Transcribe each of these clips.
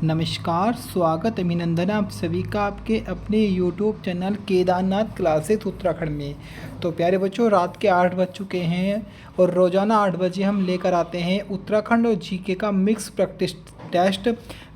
नमस्कार, स्वागत अभिनंदन आप सभी का आपके अपने YouTube channel Kedarnath classes Uttarakhand में। तो प्यारे बच्चों, रात के 8 बज चुके हैं और रोज़ाना 8 बजे हम लेकर आते हैं उत्तराखंड और जीके का मिक्स प्रैक्टिस टेस्ट,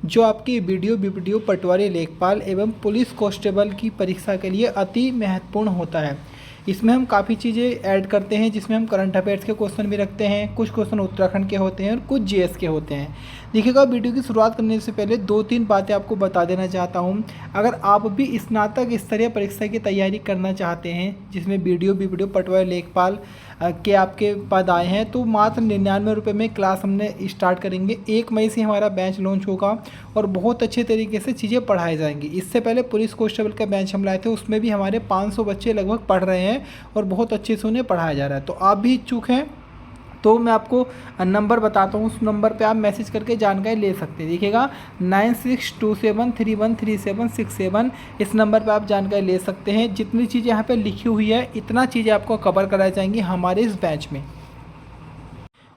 जो आपकी वीडियो पटवारी लेखपाल एवं पुलिस कांस्टेबल की परीक्षा के लिए अति महत्वपूर्ण होता है। इसमें हम काफ़ी चीज़ें ऐड करते हैं, जिसमें हम करंट अफेयर्स के क्वेश्चन भी रखते हैं, कुछ क्वेश्चन उत्तराखंड के होते हैं और कुछ जीएस के होते हैं। देखिएगा, वीडियो की शुरुआत करने से पहले 2-3 बातें आपको बता देना चाहता हूं। अगर आप भी स्नातक स्तरीय परीक्षा की तैयारी करना चाहते हैं, जिसमें वीडियो पटवारी लेखपाल के आपके पद आए हैं, तो मात्र 99 रुपये में क्लास हमने स्टार्ट करेंगे। 1 मई से हमारा बैच लॉन्च होगा और बहुत अच्छे तरीके से चीज़ें पढ़ाई जाएंगी। इससे पहले पुलिस कांस्टेबल का बैच हम लाए थे, उसमें भी हमारे 500 बच्चे लगभग पढ़ रहे हैं और बहुत अच्छे से उन्हें पढ़ाया जा रहा है। तो आप भी इच्छुक हैं तो मैं आपको नंबर बताता हूँ, उस नंबर पे आप मैसेज करके जानकारी ले सकते हैं। देखिएगा 9627313767, इस नंबर पे आप जानकारी ले सकते हैं। जितनी चीज़ें यहाँ पे लिखी हुई है, इतना चीज़ें आपको कवर कराई जाएंगी हमारे इस बैच में।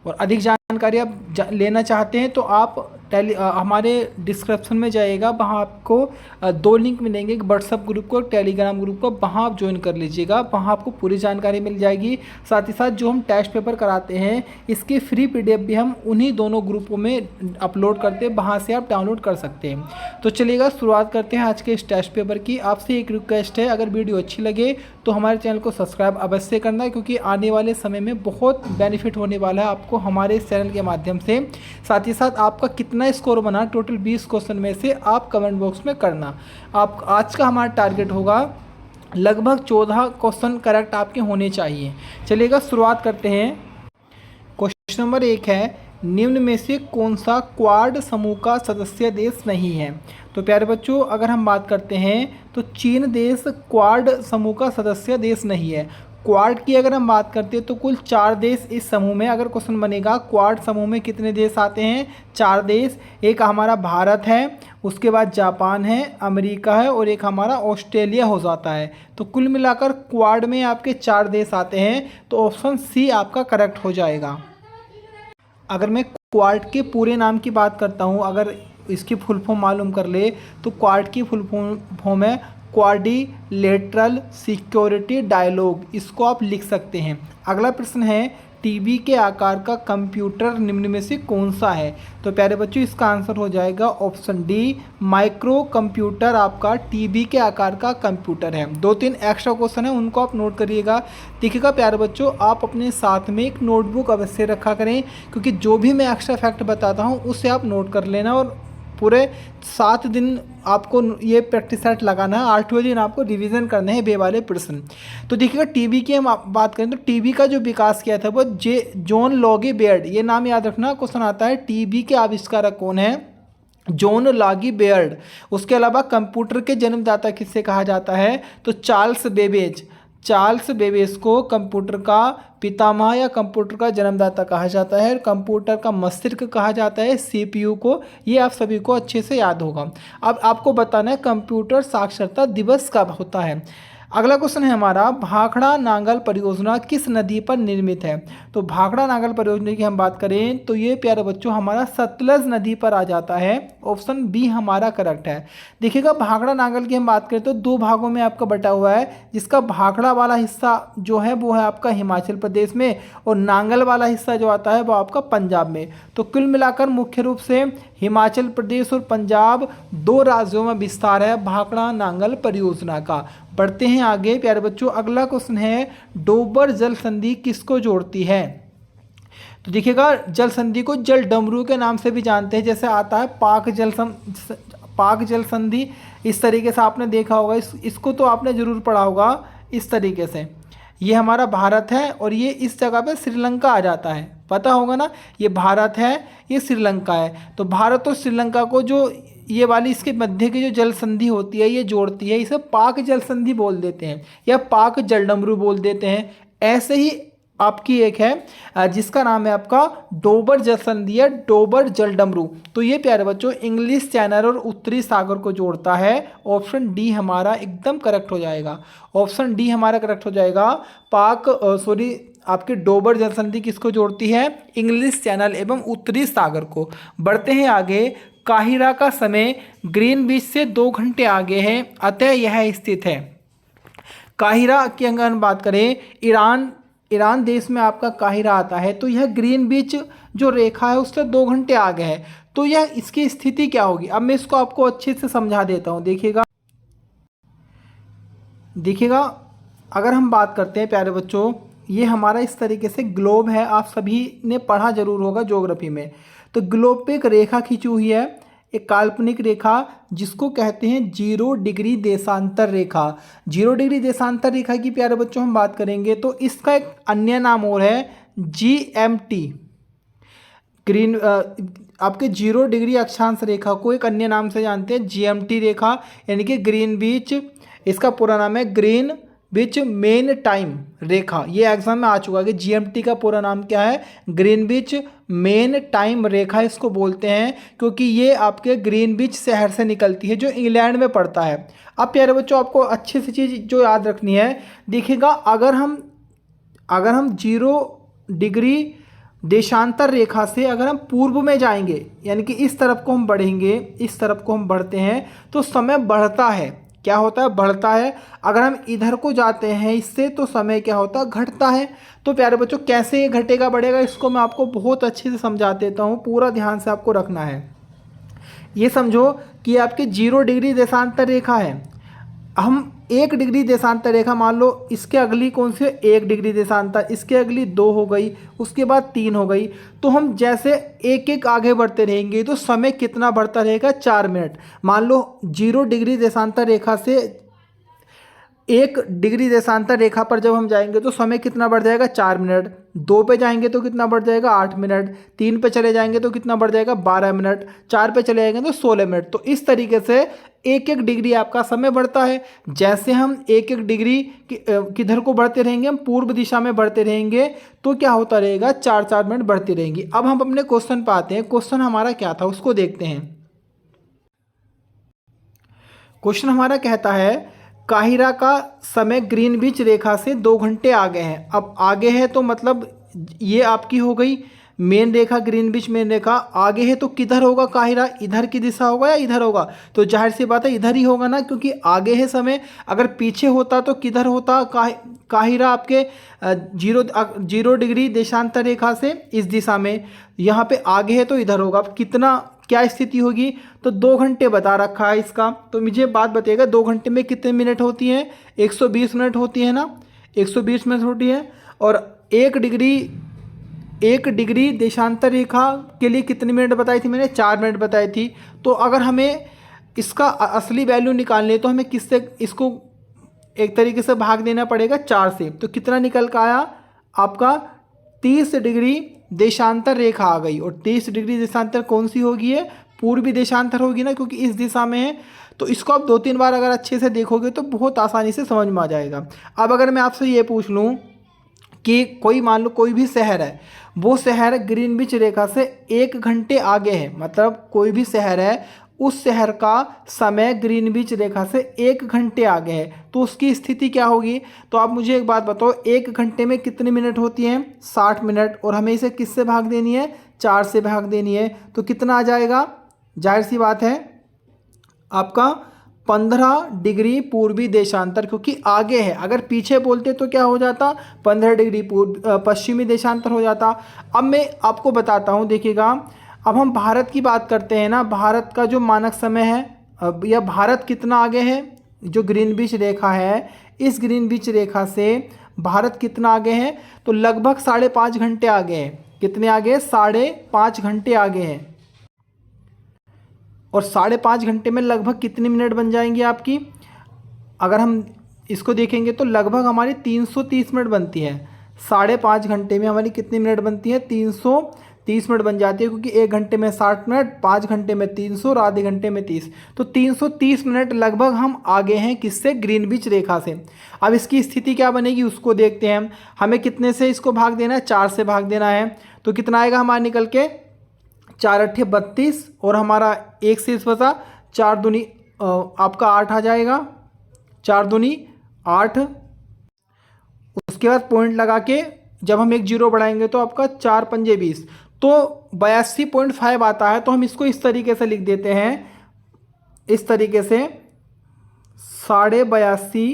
और अधिक जानकारी आप लेना चाहते हैं तो आप हमारे डिस्क्रिप्शन में जाइएगा, वहाँ आपको 2 लिंक मिलेंगे, एक व्हाट्सअप ग्रुप को, टेलीग्राम ग्रुप को, वहाँ आप ज्वाइन कर लीजिएगा। वहाँ आपको पूरी जानकारी मिल जाएगी। साथ ही साथ जो हम टेस्ट पेपर कराते हैं, इसके फ्री पीडीएफ भी हम उन्हीं दोनों ग्रुपों में अपलोड करते हैं, वहाँ से आप डाउनलोड कर सकते हैं। तो चलिएगा, शुरुआत करते हैं आज के इस टेस्ट पेपर की। आपसे एक रिक्वेस्ट है, अगर वीडियो अच्छी लगे तो हमारे चैनल को सब्सक्राइब अवश्य करना, क्योंकि आने वाले समय में बहुत बेनिफिट होने वाला है आपको हमारे इस चैनल के माध्यम से। साथ ही साथ आपका कितना स्कोर बना टोटल 20 क्वेश्चन में से, आप कमेंट बॉक्स में करना। आप आज का हमारा टारगेट होगा लगभग 14 क्वेश्चन करेक्ट आपके होने चाहिए। चलिएगा, शुरुआत करते हैं। क्वेश्चन नंबर 1 है, निम्न में से कौन सा क्वाड समूह का सदस्य देश नहीं है? तो प्यारे बच्चों, अगर हम बात करते हैं तो चीन देश क्वाड समूह का सदस्य देश नहीं है। क्वाड की अगर हम बात करते हैं तो कुल 4 देश इस समूह में, अगर क्वेश्चन बनेगा क्वाड समूह में कितने देश आते हैं? 4 देश। एक हमारा भारत है, उसके बाद जापान है, अमेरिका है और एक हमारा ऑस्ट्रेलिया हो जाता है। तो कुल मिलाकर क्वाड में आपके 4 देश आते हैं, तो ऑप्शन सी आपका करेक्ट हो जाएगा। अगर मैं क्वाड के पूरे नाम की बात करता हूँ, अगर इसकी फुल फॉर्म मालूम कर ले तो क्वाड की फुल फॉर्म है क्वाड्रिलेटरल सिक्योरिटी डायलॉग, इसको आप लिख सकते हैं। अगला प्रश्न है, टीबी के आकार का कंप्यूटर निम्न में से कौन सा है? तो प्यारे बच्चों, इसका आंसर हो जाएगा ऑप्शन डी, माइक्रो कंप्यूटर आपका टीबी के आकार का कंप्यूटर है। 2-3 एक्स्ट्रा क्वेश्चन है, उनको आप नोट करिएगा। देखिएगा प्यारे बच्चों, आप अपने साथ में एक नोटबुक अवश्य रखा करें, क्योंकि जो भी मैं एक्स्ट्रा फैक्ट बताता हूँ उसे आप नोट कर लेना। और पूरे 7 दिन आपको ये प्रैक्टिस सेट लगाना है, 8वें दिन आपको रिवीजन करने हैं बे वाले प्रश्न। तो देखिएगा, टीबी की हम बात करें तो टीबी का जो विकास किया था वो जॉन लॉगी बेयर्ड, ये नाम याद रखना। क्वेश्चन आता है, टीबी के आविष्कारक कौन है? जॉन लॉगी बेयर्ड। उसके अलावा कंप्यूटर के जन्मदाता किससे कहा जाता है? तो चार्ल्स बेबेज को कंप्यूटर का पितामह या कंप्यूटर का जन्मदाता कहा जाता है। कंप्यूटर का मस्तिष्क कहा जाता है सीपीयू को। ये आप सभी को अच्छे से याद होगा। अब आपको बताना है कंप्यूटर साक्षरता दिवस कब होता है। अगला क्वेश्चन है हमारा, भाखड़ा नांगल परियोजना किस नदी पर निर्मित है? तो भाखड़ा नांगल परियोजना की हम बात करें तो ये प्यारे बच्चों हमारा सतलज नदी पर आ जाता है। ऑप्शन बी हमारा करेक्ट है। देखिएगा, भाखड़ा नांगल की हम बात करें तो 2 भागों में आपका बटा हुआ है, जिसका भाखड़ा वाला हिस्सा जो है वो है आपका हिमाचल प्रदेश में, और नांगल वाला हिस्सा जो आता है वो आपका पंजाब में। तो कुल मिलाकर मुख्य रूप से हिमाचल प्रदेश और पंजाब 2 राज्यों में विस्तार है भाखड़ा नांगल परियोजना का। बढ़ते हैं आगे प्यारे बच्चों। अगला क्वेश्चन है, डोबर जल संधि किसको जोड़ती है? तो देखिएगा, जल संधि को जल डमरू के नाम से भी जानते हैं, जैसे आता है पाक जल संधि। इस तरीके से आपने देखा होगा, इसको तो आपने जरूर पढ़ा होगा। इस तरीके से ये हमारा भारत है और ये इस जगह पे श्रीलंका आ जाता है, पता होगा ना। ये भारत है, ये श्रीलंका है। तो भारत और श्रीलंका को जो ये वाली इसके मध्य की जो जल संधि होती है ये जोड़ती है, इसे पाक जल संधि बोल देते हैं या पाक जलडमरू बोल देते हैं। ऐसे ही आपकी एक है जिसका नाम है आपका डोबर जल संधि या डोबर जलडमरू। तो ये प्यारे बच्चों इंग्लिश चैनल और उत्तरी सागर को जोड़ता है। ऑप्शन डी हमारा एकदम करेक्ट हो जाएगा। ऑप्शन डी हमारा करेक्ट हो जाएगा। आपके डोबर जल संधि किसको जोड़ती है? इंग्लिश चैनल एवं उत्तरी सागर को। बढ़ते हैं आगे। काहिरा का समय ग्रीनविच से 2 घंटे आगे है, अतः यह स्थित है। काहिरा की अगर हम बात करें, ईरान देश में आपका काहिरा आता है, तो यह ग्रीनविच जो रेखा है उससे 2 घंटे आगे है। तो यह इसकी स्थिति क्या होगी, अब मैं इसको आपको अच्छे से समझा देता हूँ। देखिएगा अगर हम बात करते हैं प्यारे बच्चों, ये हमारा इस तरीके से ग्लोब है, आप सभी ने पढ़ा जरूर होगा ज्योग्राफी में। तो ग्लोब पे एक रेखा खींची हुई है, एक काल्पनिक रेखा जिसको कहते हैं 0 डिग्री देशांतर रेखा। 0 डिग्री देशांतर रेखा की प्यारे बच्चों हम बात करेंगे तो इसका एक अन्य नाम और है GMT। आपके 0 डिग्री अक्षांश रेखा को एक अन्य नाम से जानते हैं GMT रेखा, यानी कि ग्रीनविच, इसका पूरा नाम है ग्रीनविच मेन टाइम रेखा। ये एग्जाम में आ चुका है कि GMT का पूरा नाम क्या है, ग्रीनविच मेन टाइम रेखा इसको बोलते हैं, क्योंकि ये आपके ग्रीनविच शहर से निकलती है जो इंग्लैंड में पड़ता है। अब प्यारे बच्चों आपको अच्छी सी चीज़ जो याद रखनी है, देखिएगा अगर हम 0 डिग्री देशांतर रेखा से अगर हम पूर्व में जाएंगे, यानी कि इस तरफ को हम बढ़ेंगे, इस तरफ को हम बढ़ते हैं तो समय बढ़ता है। क्या होता है, बढ़ता है। अगर हम इधर को जाते हैं इससे तो समय क्या होता है, घटता है। तो प्यारे बच्चों कैसे ये घटेगा बढ़ेगा इसको मैं आपको बहुत अच्छे से समझा देता हूँ, पूरा ध्यान से आपको रखना है। ये समझो कि आपकी 0 डिग्री देशांतर रेखा है, हम 1 डिग्री देशांतर रेखा मान लो, इसके अगली कौन सी है, 1 डिग्री देशांतर, इसके अगली 2 हो गई, उसके बाद 3 हो गई। तो हम जैसे एक एक आगे बढ़ते रहेंगे तो समय कितना बढ़ता रहेगा, 4 मिनट। मान लो 0 डिग्री देशांतर रेखा से 1 डिग्री देशांतर रेखा पर जब हम जाएंगे तो समय कितना बढ़ जाएगा, 4 मिनट। 2 पे जाएंगे तो कितना बढ़ जाएगा, 8 मिनट। 3 पे चले जाएंगे तो कितना बढ़ जाएगा, 12 मिनट। 4 पे चले जाएंगे तो 16 मिनट। तो इस तरीके से 1-1 डिग्री आपका समय बढ़ता है। जैसे हम 1-1 डिग्री किधर को बढ़ते रहेंगे, हम पूर्व दिशा में बढ़ते रहेंगे तो क्या होता रहेगा, 4-4 मिनट बढ़ती रहेंगी। अब हम अपने क्वेश्चन पर आते हैं। क्वेश्चन हमारा क्या था उसको देखते हैं। क्वेश्चन हमारा कहता है काहिरा का समय ग्रीनविच रेखा से 2 घंटे आगे है। अब आगे है तो मतलब ये आपकी हो गई मेन रेखा, ग्रीनविच मेन रेखा। आगे है तो किधर होगा काहिरा, इधर की दिशा होगा या इधर होगा, तो जाहिर सी बात है इधर ही होगा ना, क्योंकि आगे है समय। अगर पीछे होता तो किधर होता, काहिरा आपके 0 डिग्री देशांतर रेखा से इस दिशा में, यहाँ पे आगे है तो इधर होगा। अब कितना क्या स्थिति होगी, तो 2 घंटे बता रखा है इसका। तो मुझे बात बताइएगा 2 घंटे में कितने मिनट होती हैं, 120 मिनट होती है ना, 120 मिनट होती है। और 1 डिग्री देशांतर रेखा के लिए कितनी मिनट बताई थी मैंने, 4 मिनट बताई थी। तो अगर हमें इसका असली वैल्यू निकालनी है तो हमें किससे इसको एक तरीके से भाग देना पड़ेगा, 4 से। तो कितना निकल कर आया आपका, 30 डिग्री देशांतर रेखा आ गई। और 30 डिग्री देशांतर कौन सी होगी, है पूर्वी देशांतर होगी ना, क्योंकि इस दिशा में है। तो इसको आप 2-3 बार अगर अच्छे से देखोगे तो बहुत आसानी से समझ में आ जाएगा। अब अगर मैं आपसे ये पूछ लूँ कि कोई मान लो कोई भी शहर है, वो शहर ग्रीनविच रेखा से 1 घंटे आगे है, मतलब कोई भी शहर है उस शहर का समय ग्रीनविच रेखा से 1 घंटे आगे है, तो उसकी स्थिति क्या होगी। तो आप मुझे एक बात बताओ, 1 घंटे में कितनी मिनट होती हैं, 60 मिनट। और हमें इसे किससे भाग देनी है, 4 से भाग देनी है। तो कितना आ जाएगा, जाहिर सी बात है आपका 15 डिग्री पूर्वी देशांतर, क्योंकि आगे है। अगर पीछे बोलते तो क्या हो जाता, 15 डिग्री पश्चिमी देशांतर हो जाता। अब मैं आपको बताता हूँ, देखिएगा अब हम भारत की बात करते हैं ना, भारत का जो मानक समय है, अब यह भारत कितना आगे है, जो ग्रीनविच रेखा है, इस ग्रीनविच रेखा से भारत कितना आगे है, तो लगभग 5.5 घंटे आगे है। कितने आगे, 5.5 घंटे आगे है। और 5.5 घंटे में लगभग कितनी मिनट बन जाएंगी आपकी, अगर हम इसको देखेंगे तो लगभग हमारी 330 मिनट बनती है। 5.5 घंटे में हमारी कितनी मिनट बनती है, 330 मिनट बन जाती है, क्योंकि 1 घंटे में 60 मिनट, 5 घंटे में 300 और आधे घंटे में 30। तो 330 मिनट लगभग हम आगे हैं किससे, ग्रीनविच रेखा से। अब इसकी स्थिति क्या बनेगी उसको देखते हैं। हमें कितने से इसको भाग देना है, 4 से भाग देना है। तो कितना आएगा हमारा निकल के, 4×8 32, और हमारा 1 से इस बचा, 4 दूनी आपका 8 आ जाएगा, 4 दूनी 8। उसके बाद पॉइंट लगा के जब हम एक जीरो बढ़ाएंगे तो आपका 4×5 20। तो 82.5 आता है। तो हम इसको इस तरीके से लिख देते हैं, इस तरीके से 82.5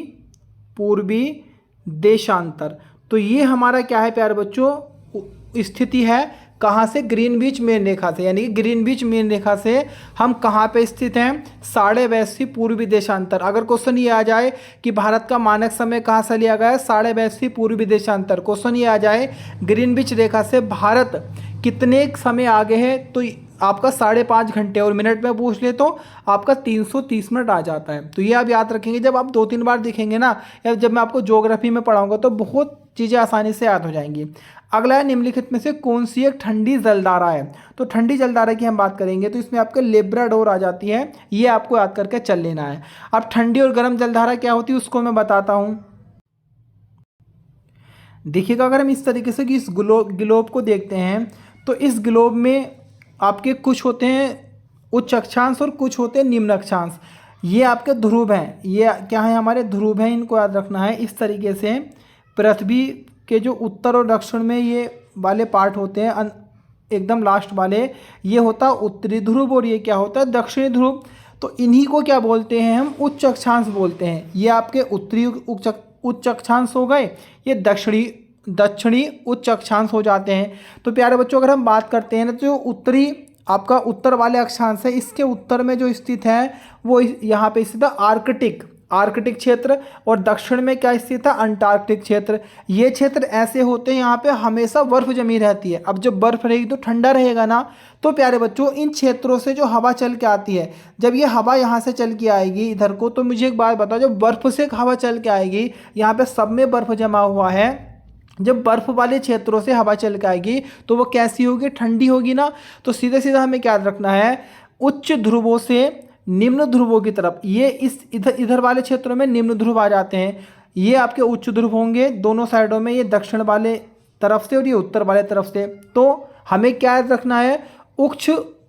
पूर्वी देशांतर। तो ये हमारा क्या है प्यारे बच्चों, स्थिति है कहाँ से, ग्रीनविच मेन रेखा से, यानी कि ग्रीनविच मेन रेखा से हम कहाँ पे स्थित हैं, 82.5 पूर्वी देशांतर। अगर क्वेश्चन ये आ जाए कि भारत का मानक समय कहाँ से लिया गया है, 82.5 पूर्वी देशांतर, क्वेश्चन ये आ जाए ग्रीनविच रेखा से भारत कितने समय आगे है, तो आपका 5.5 घंटे, और मिनट में पूछ ले तो आपका 330 मिनट आ जाता है। तो ये आप याद रखेंगे, जब आप 2-3 बार दिखेंगे ना, या जब मैं आपको ज्योग्राफी में पढ़ाऊंगा तो बहुत चीज़ें आसानी से याद हो जाएंगी। अगला है, निम्नलिखित में से कौन सी एक ठंडी जलधारा है। तो ठंडी जलधारा की हम बात करेंगे तो इसमें आपके लेब्राडोर आ जाती है, ये आपको याद करके चल लेना है। अब ठंडी और गर्म जलधारा क्या होती है उसको मैं बताता हूँ। देखिएगा, अगर हम इस तरीके से कि इस ग्लोब को देखते हैं तो इस ग्लोब में आपके कुछ होते हैं उच्च अक्षांश और कुछ होते हैं निम्न अक्षांश। ये आपके ध्रुव हैं, ये क्या है, हमारे ध्रुव हैं, इनको याद रखना है। इस तरीके से पृथ्वी के जो उत्तर और दक्षिण में ये वाले पार्ट होते हैं, एकदम लास्ट वाले, ये होता है उत्तरी ध्रुव और ये क्या होता है दक्षिणी ध्रुव। तो इन्हीं को क्या बोलते हैं हम, उच्च अक्षांश बोलते हैं। ये आपके उत्तरी उच्च अक्षांश हो गए, ये दक्षिणी उच्च अक्षांश हो जाते हैं। तो प्यारे बच्चों, अगर हम बात करते हैं ना, तो उत्तरी आपका उत्तर वाले अक्षांश है, इसके उत्तर में जो स्थित है वो यहाँ पे स्थित है आर्कटिक क्षेत्र, और दक्षिण में क्या स्थित है, अंटार्कटिक क्षेत्र। ये क्षेत्र ऐसे होते हैं यहाँ पे हमेशा बर्फ जमी रहती है। अब जब बर्फ रहेगी तो ठंडा रहेगा ना, तो प्यारे बच्चों इन क्षेत्रों से जो हवा चल के आती है, जब ये हवा यहाँ से चल के आएगी इधर को, तो मुझे एक बात बताओ, जब बर्फ से हवा चल के आएगी, यहाँ पे सब में बर्फ जमा हुआ है, जब बर्फ वाले क्षेत्रों से हवा चल के आएगी तो वो कैसी होगी, ठंडी होगी ना। तो सीधे सीधा हमें क्या रखना है, उच्च ध्रुवों से निम्न ध्रुवों की तरफ, ये इस इधर वाले क्षेत्रों में निम्न ध्रुव आ जाते हैं, ये आपके उच्च ध्रुव होंगे दोनों साइडों में, ये दक्षिण वाले तरफ से और ये उत्तर वाले तरफ से। तो हमें क्या रखना है,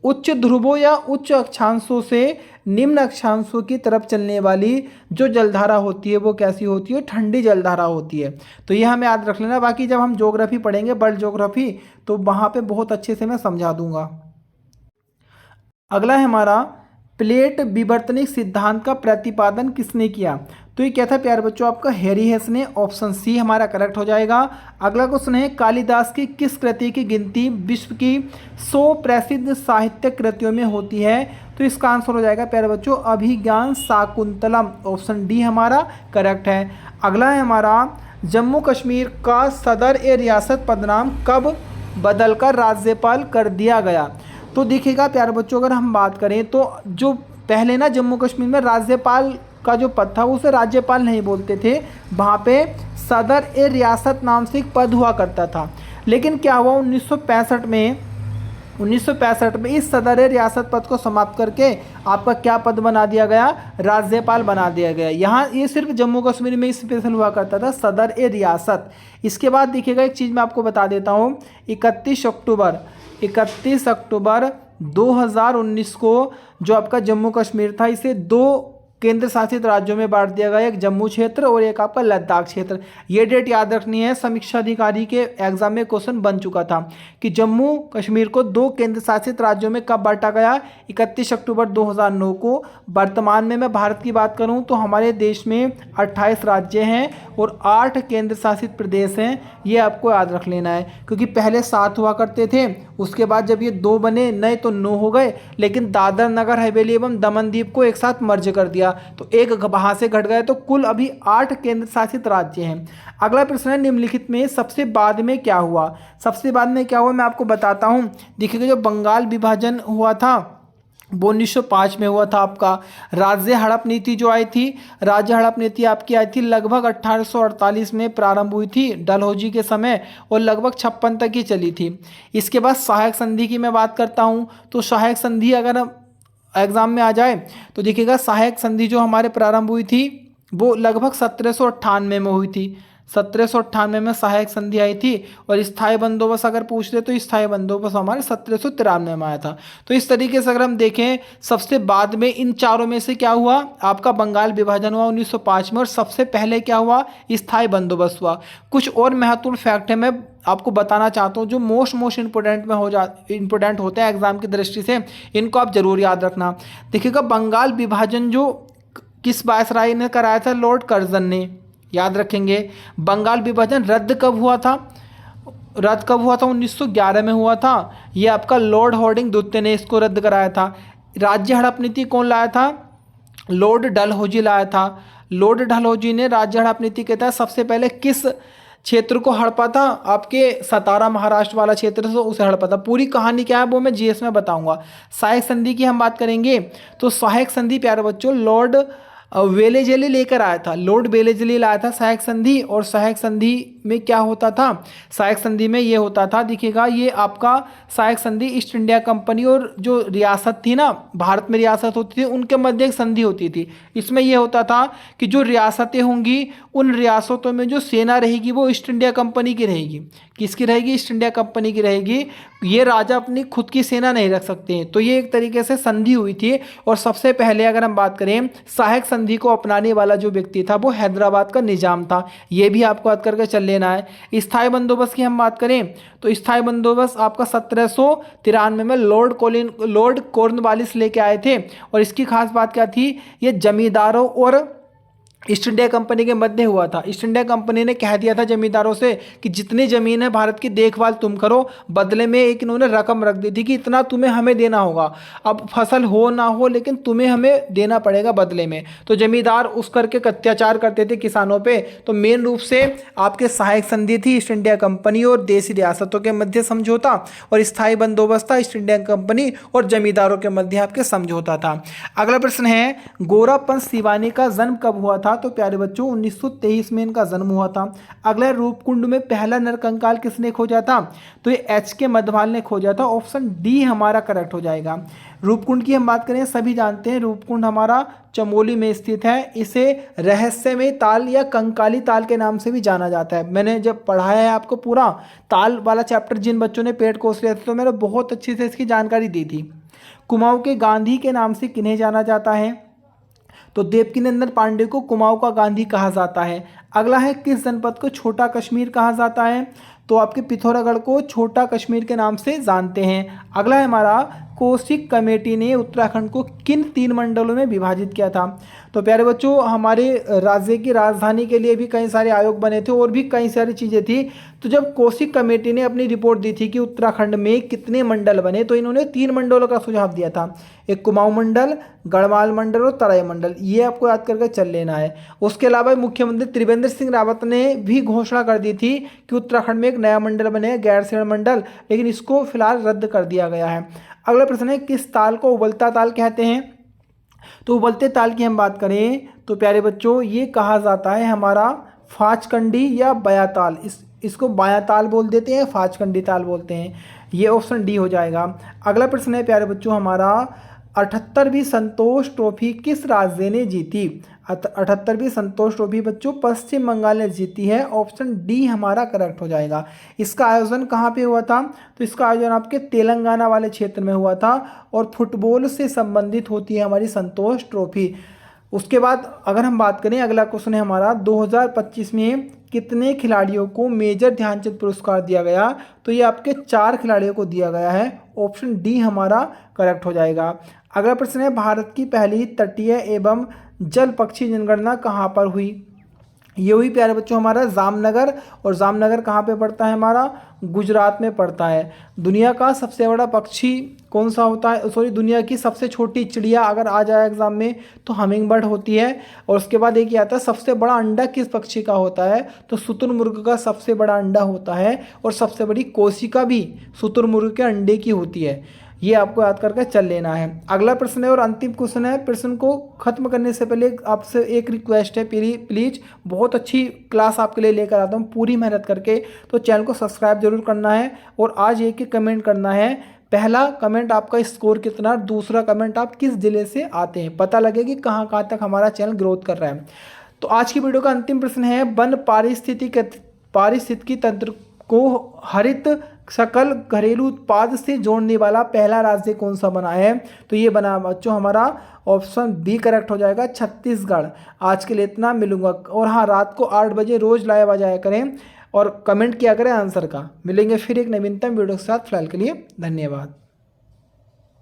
उच्च ध्रुवों या उच्च अक्षांशों से निम्न अक्षांशों की तरफ चलने वाली जो जलधारा होती है वो कैसी होती है, ठंडी जलधारा होती है। तो ये हमें याद रख लेना। बाकी जब हम ज्योग्राफी पढ़ेंगे, वर्ल्ड ज्योग्राफी, तो वहाँ पे बहुत अच्छे से मैं समझा दूंगा। अगला है हमारा, प्लेट विवर्तनिक सिद्धांत का प्रतिपादन किसने किया। तो ये क्या था प्यारे बच्चों, आपका हैरी हेस ने, ऑप्शन सी हमारा करेक्ट हो जाएगा। अगला क्वेश्चन है, कालिदास की किस कृति की गिनती विश्व की 100 प्रसिद्ध साहित्यिक कृतियों में होती है। तो इसका आंसर हो जाएगा प्यारे बच्चों अभिज्ञान शाकुंतलम, ऑप्शन डी हमारा करेक्ट है। अगला है हमारा, जम्मू कश्मीर का सदर ए रियासत पदनाम कब बदलकर राज्यपाल कर दिया गया। तो देखिएगा प्यारे बच्चों, अगर हम बात करें तो जो पहले ना जम्मू कश्मीर में राज्यपाल का जो पद था उसे राज्यपाल नहीं बोलते थे, वहाँ पे सदर ए रियासत नाम से एक पद हुआ करता था। लेकिन क्या हुआ 1965 में इस सदर ए रियासत पद को समाप्त करके आपका क्या पद बना दिया गया, राज्यपाल बना दिया गया। यहाँ ये सिर्फ जम्मू कश्मीर में स्पेशल हुआ करता था सदर ए रियासत। इसके बाद देखिएगा एक चीज़ मैं आपको बता देता हूँ, 31 अक्टूबर 2019 को जो आपका जम्मू कश्मीर था, इसे 2 केंद्र शासित राज्यों में बांट दिया गया, एक जम्मू क्षेत्र और एक आपका लद्दाख क्षेत्र। ये डेट याद रखनी है, समीक्षा अधिकारी के एग्जाम में क्वेश्चन बन चुका था कि जम्मू कश्मीर को 2 केंद्र शासित राज्यों में कब बांटा गया, 31 अक्टूबर 2009 को। वर्तमान में मैं भारत की बात करूं तो हमारे देश में 28 राज्य हैं और 8 केंद्र शासित प्रदेश हैं, ये आपको याद रख लेना है, क्योंकि पहले 7 हुआ करते थे, उसके बाद जब ये 2 बने नए तो 9 हो गए, लेकिन दादर नगर हवेली एवं दमन दीव को एक साथ मर्ज कर दिया तो एक वहाँ से घट गए, तो कुल अभी 8 केंद्र शासित राज्य हैं। अगला प्रश्न है, निम्नलिखित में सबसे बाद में क्या हुआ। सबसे बाद में क्या हुआ मैं आपको बताता हूँ। देखिएगा, जो बंगाल विभाजन हुआ था वो 1905 में हुआ था। आपका राज्य हड़प नीति जो आई थी, राज्य हड़प नीति आपकी आई थी लगभग 1848 में प्रारंभ हुई थी डलहौजी के समय और लगभग 56 तक ही चली थी। इसके बाद सहायक संधि की मैं बात करता हूँ, तो सहायक संधि अगर एग्जाम में आ जाए तो देखिएगा, सहायक संधि जो हमारे प्रारंभ हुई थी वो लगभग 1798 में हुई थी। 1798 में सहायक संधि आई थी। और स्थायी बंदोबस्त अगर पूछ रहे तो स्थायी बंदोबस्त हमारे 1793 में आया था। तो इस तरीके से अगर हम देखें, सबसे बाद में इन चारों में से क्या हुआ, आपका बंगाल विभाजन हुआ 1905 में, और सबसे पहले क्या हुआ, स्थायी बंदोबस्त हुआ। कुछ और महत्वपूर्ण फैक्ट है मैं आपको बताना चाहता हूँ, जो मोस्ट इंपोर्टेंट में इंपोर्टेंट होते हैं एग्जाम की दृष्टि से, इनको आप जरूर याद रखना। देखिएगा, बंगाल विभाजन जो किस वायसराय ने कराया था, लॉर्ड कर्जन ने, याद रखेंगे। बंगाल विभाजन रद्द कब हुआ था, 1911 में हुआ था। ये आपका लॉर्ड हार्डिंग द्वितीय ने इसको रद्द कराया था। राज्य हड़प नीति कौन लाया था, लॉर्ड डलहौजी लाया था। लॉर्ड डलहौजी ने राज्य हड़प नीति के तहत सबसे पहले किस क्षेत्र को हड़पा था, आपके सतारा महाराष्ट्र वाला क्षेत्र से उसे हड़पा था। पूरी कहानी क्या है वो मैं जीएस में बताऊंगा। सहायक संधि की हम बात करेंगे तो सहायक संधि प्यारे बच्चों लॉर्ड वेलेजली लेकर आया था, लॉर्ड वेलेजली लाया था सहायक संधि। और सहायक संधि में क्या होता था, सहायक संधि में ये होता था, देखिएगा ये आपका सहायक संधि ईस्ट इंडिया कंपनी और जो रियासत थी ना, भारत में रियासत होती थी, उनके मध्य एक संधि होती थी। इसमें यह होता था कि जो रियासतें होंगी उन रियासतों में जो सेना रहेगी वो ईस्ट इंडिया कंपनी की रहेगी। किसकी रहेगी, ईस्ट इंडिया कंपनी की रहेगी। ये राजा अपनी खुद की सेना नहीं रख सकते हैं। तो ये एक तरीके से संधि हुई थी। और सबसे पहले अगर हम बात करें, सहायक संधि को अपनाने वाला जो व्यक्ति था वो हैदराबाद का निजाम था। ये भी आपको याद करके चल लेना है। स्थायी बंदोबस्त की हम बात करें तो स्थायी बंदोबस्त आपका 1793 में लॉर्ड कॉर्नवालिस लेके आए थे। और इसकी खास बात क्या थी, ये जमींदारों और ईस्ट इंडिया कंपनी के मध्य हुआ था। ईस्ट इंडिया कंपनी ने कह दिया था जमींदारों से कि जितनी ज़मीन है भारत की देखभाल तुम करो, बदले में एक इन्होंने रकम रख दी थी कि इतना तुम्हें हमें देना होगा। अब फसल हो ना हो लेकिन तुम्हें हमें देना पड़ेगा बदले में। तो जमींदार उस करके अत्याचार करते थे किसानों पे। तो मेन रूप से आपके सहायक संधि थी ईस्ट इंडिया कंपनी और देशी रियासतों के मध्य समझौता, और स्थायी बंदोबस्त था ईस्ट इंडिया कंपनी और जमींदारों के मध्य आपके समझौता था। अगला प्रश्न है, गोरापंत सिवानी का जन्म कब हुआ था। तो प्यारे बच्चों 1923 में इनका जन्म हुआ था। अगला, रूपकुंड में पहला नरकंकाल किसने खोजा था। तो ये एच के मधवाल ने खोजा था। ऑप्शन डी हमारा करेक्ट हो जाएगा। रूपकुंड की हम बात करें, सभी जानते हैं रूपकुंड हमारा चमोली में स्थित है। इसे रहस्यमय ताल या कंकाली ताल के नाम से भी जाना जाता है। मैंने जब पढ़ाया है आपको पूरा ताल वाला चैप्टर, जिन बच्चों ने पेड कोर्स लिया था, तो मैंने बहुत अच्छी से इसकी जानकारी दी थी। कुमाऊं के गांधी के नाम से किन्हें जाना जाता है। तो देवकीनंदन पांडे को कुमाऊं का गांधी कहा जाता है। अगला है, किस जनपद को छोटा कश्मीर कहा जाता है। तो आपके पिथौरागढ़ को छोटा कश्मीर के नाम से जानते हैं। अगला है हमारा, कौशिक कमेटी ने उत्तराखंड को किन 3 मंडलों में विभाजित किया था। तो प्यारे बच्चों, हमारे राज्य की राजधानी के लिए भी कई सारे आयोग बने थे और भी कई सारी चीज़ें थी। तो जब कौशिक कमेटी ने अपनी रिपोर्ट दी थी कि उत्तराखंड में कितने मंडल बने, तो इन्होंने 3 मंडलों का सुझाव दिया था। एक कुमाऊं मंडल, गढ़वाल मंडल और तराई मंडल। ये आपको याद करके चल लेना है। उसके अलावा मुख्यमंत्री त्रिवेंद्र सिंह रावत ने भी घोषणा कर दी थी कि उत्तराखंड में एक नया मंडल बने, गैरसैंण मंडल, लेकिन इसको फिलहाल रद्द कर दिया गया है। अगला प्रश्न है, किस ताल को उबलता ताल कहते हैं। तो उबलते ताल की हम बात करें तो प्यारे बच्चों ये कहा जाता है हमारा फाचकंडी या बयाताल। इसको बायाताल बोल देते हैं, फाचकंडी ताल बोलते हैं। ये ऑप्शन डी हो जाएगा। अगला प्रश्न है प्यारे बच्चों हमारा, 78वीं संतोष ट्रॉफी किस राज्य ने जीती। 78वीं संतोष ट्रॉफी बच्चों पश्चिम बंगाल ने जीती है। ऑप्शन डी हमारा करेक्ट हो जाएगा। इसका आयोजन कहाँ पे हुआ था। तो इसका आयोजन आपके तेलंगाना वाले क्षेत्र में हुआ था। और फुटबॉल से संबंधित होती है हमारी संतोष ट्रॉफी। उसके बाद अगर हम बात करें, अगला क्वेश्चन है हमारा, 2025 में कितने खिलाड़ियों को मेजर ध्यानचंद पुरस्कार दिया गया। तो ये आपके 4 खिलाड़ियों को दिया गया है। ऑप्शन डी हमारा करेक्ट हो जाएगा। अगला प्रश्न है, भारत की पहली तटीय एवं जल पक्षी जनगणना कहाँ पर हुई। ये हुई प्यारे बच्चों हमारा जामनगर। और जामनगर कहाँ पे पड़ता है हमारा, गुजरात में पड़ता है। दुनिया का सबसे बड़ा पक्षी कौन सा होता है, सॉरी दुनिया की सबसे छोटी चिड़िया अगर आ जाए एग्जाम में तो हमिंग बर्ड होती है। और उसके बाद एक आता है सबसे बड़ा अंडा किस पक्षी का होता है। तो शुतुरमुर्ग का सबसे बड़ा अंडा होता है। और सबसे बड़ी कोशिका भी शुतुरमुर्ग के अंडे की होती है। ये आपको याद करके चल लेना है। अगला प्रश्न है और अंतिम क्वेश्चन है। प्रश्न को खत्म करने से पहले आपसे एक रिक्वेस्ट है, प्लीज बहुत अच्छी क्लास आपके लिए लेकर आता हूँ पूरी मेहनत करके। तो चैनल को सब्सक्राइब जरूर करना है और आज एक ही कमेंट करना है। पहला कमेंट आपका स्कोर कितना, दूसरा कमेंट आप किस जिले से आते हैं, पता लगे कि कहाँ कहाँ तक हमारा चैनल ग्रोथ कर रहा है। तो आज की वीडियो का अंतिम प्रश्न है, वन पारिस्थितिकी तंत्र को हरित सकल घरेलू उत्पाद से जोड़ने वाला पहला राज्य कौन सा बना है? तो ये बना बच्चों हमारा ऑप्शन बी करेक्ट हो जाएगा, छत्तीसगढ़। आज के लिए इतना, मिलूंगा। और हाँ, रात को 8 बजे रोज लाइव आ जाया करें और कमेंट किया करें आंसर का। मिलेंगे फिर एक नवीनतम वीडियो के साथ, फिलहाल के लिए धन्यवाद।